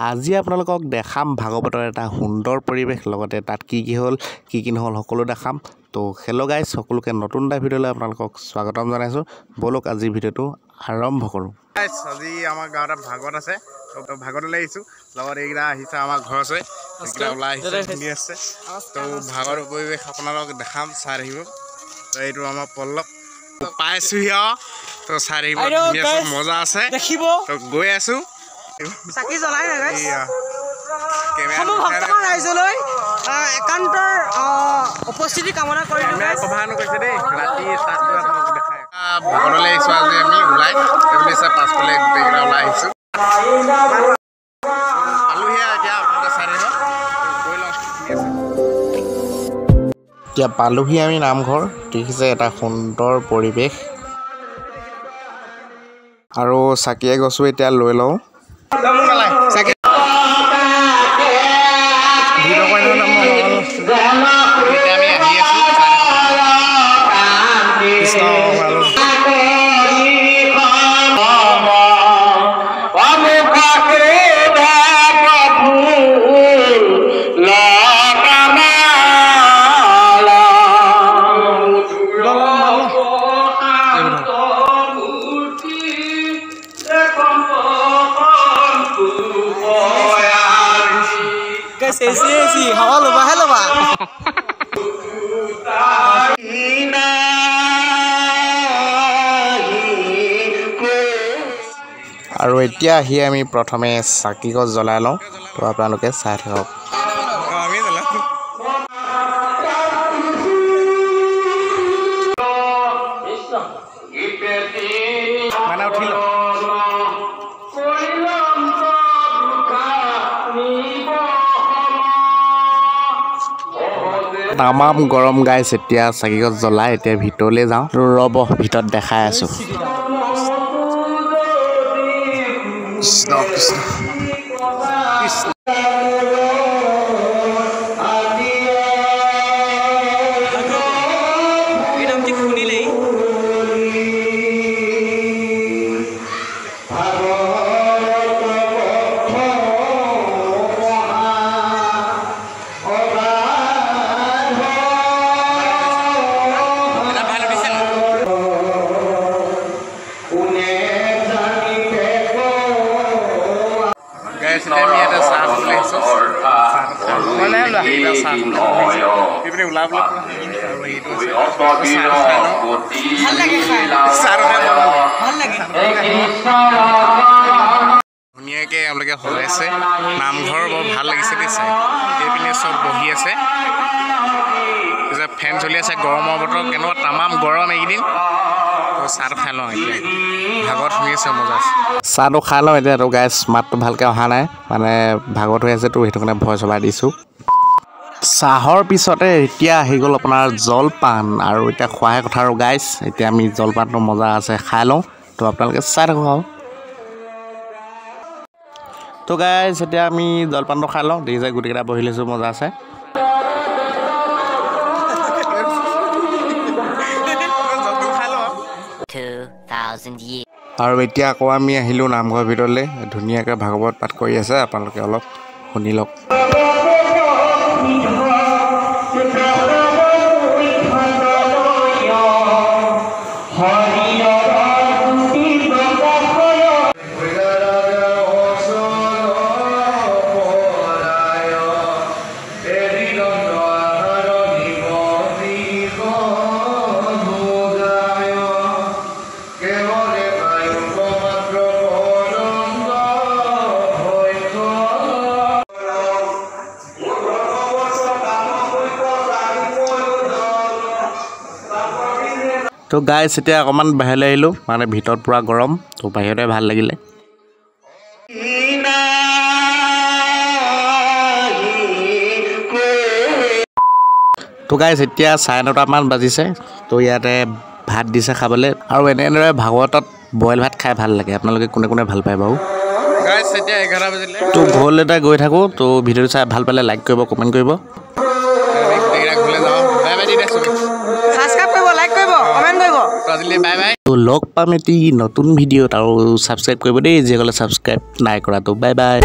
আজি আপোনালোকক দেখাম ভাগৱতৰ এটা সুন্দৰ পৰিৱেশ লগতে তাত কি হ'ল কি নহল সকলো দেখাম তো হেল্ল' গাইস সকলোকে নতুন এটা ভিডিঅ'লৈ আপোনালোকক স্বাগতম জনাইছো বলক আজি ভিডিঅ'টো আৰম্ভ কৰো গাইস আজি আমাৰ গাঁৱত ভাগৱত আছে তো ভাগৱতলৈ আহিছো লগত এইগিলা আহিছে আমাৰ ঘৰ আছে এইগিলা ওলাই আহিছে শুনি আছে তো ভাগৱতৰ পৰিৱেশ আপোনালোকক দেখাম চাই আহিব তো এইটো আমাৰ পল্লৱ পাইছো হিয়া তো চাই আহিব মজা আছে দেখিব তো গৈ আছো চাকি জ্বলাই না গাইস সমু ভক্তগণ ৰাইজলৈ একান্তৰ উপস্থিতি কামনা কৰিলো গাইস সভানো কৈছে দেই ৰাতি তাত আপোনালোকক দেখাই ভগৰলৈ আহিছো আজি আমি ওলাই এইবুলিছে পাছফালে গোটেইকেইটা ওলাই আহিছো আলুহিয়া এতিয়া আপোনালোকে চাই আহিব গৈ লওঁ এতিয়া পালোহি আমি নামঘৰ দেখিছে এটা সুন্দৰ পৰিৱেশ আৰু চাকিয়ে গছো এতিয়া লৈ লওঁ এসি হাওয়া লবা হেলবা আৰু এতিয়া আহি আমি প্ৰথমে চাকি গছ জ্বলাই লওঁ তো আপোনালোকে চাই থাকক তামাম গৰম গাইছ এতিয়া চাকি গছ জ্বলাই এতিয়া ভিতৰলৈ যাওঁ ৰ'ব ভিতৰত দেখাই আছো ধুনীয়াকে এওঁলোকে সজাইছে নামঘৰ বৰ ভাল লাগিছে দেই চাই এইপিনে চব বহি আছে ফেন চলি আছে গৰমৰ বতৰ কেনেকুৱা তামাম গৰম এইকেইদিন চাহটো খাই লওঁ এতিয়া ভাগত শুনি আছে মজা আছে চাহটো খাই লওঁ এতিয়া তো গাইছ মাতটো ভালকৈ অহা নাই মানে ভাগত হৈ আছে তো সেইটো কাৰণে ভয় চলাই দিছোঁ চাহৰ পিছতে এতিয়া আহি গ'ল আপোনাৰ জলপান আৰু এতিয়া খোৱাহে কথা আৰু গাইছ এতিয়া আমি জলপানটো মজা আছে খাই লওঁ তো আপোনালোকে চাই থাকক আৰু তো গাইছ এতিয়া আমি জলপানটো খাই লওঁ দেখিছে গোটেইকেইটা বহি লৈছোঁ মজা আছে আৰু এতিয়া আকৌ আমি আহিলোঁ নামঘৰৰ ভিতৰলৈ ধুনীয়াকৈ ভাগৱত পাঠ কৰি আছে আপোনালোকে অলপ শুনি লওক তো গাইছ এতিয়া অকণমান বাহিৰলৈ আহিলোঁ মানে ভিতৰত পূৰা গৰম তো বাহিৰতে ভাল লাগিলে তো গাইছ এতিয়া 9:30মান বাজিছে তো ইয়াতে ভাত দিছে খাবলৈ আৰু এনেদৰে ভাগৱতত বইল ভাত খাই ভাল লাগে আপোনালোকে কোনে কোনে ভাল পায় বাৰু গাইছ এতিয়া 11 বাজিলে তো ঘৰলৈ এটা গৈ থাকোঁ তো ভিডিঅ'টো চাই ভাল পালে লাইক কৰিব কমেণ্ট কৰিব সাবস্ক্ৰাইব কৰিব লাইক কৰিব কমেণ্ট কৰিব আজিলৈ বাই বাই তো লগ পাম এটি নতুন ভিডিঅ'ত আৰু ছাবস্ক্ৰাইব কৰিব দেই যিসকলে ছাবস্ক্ৰাইব নাই কৰাটো বাই বাই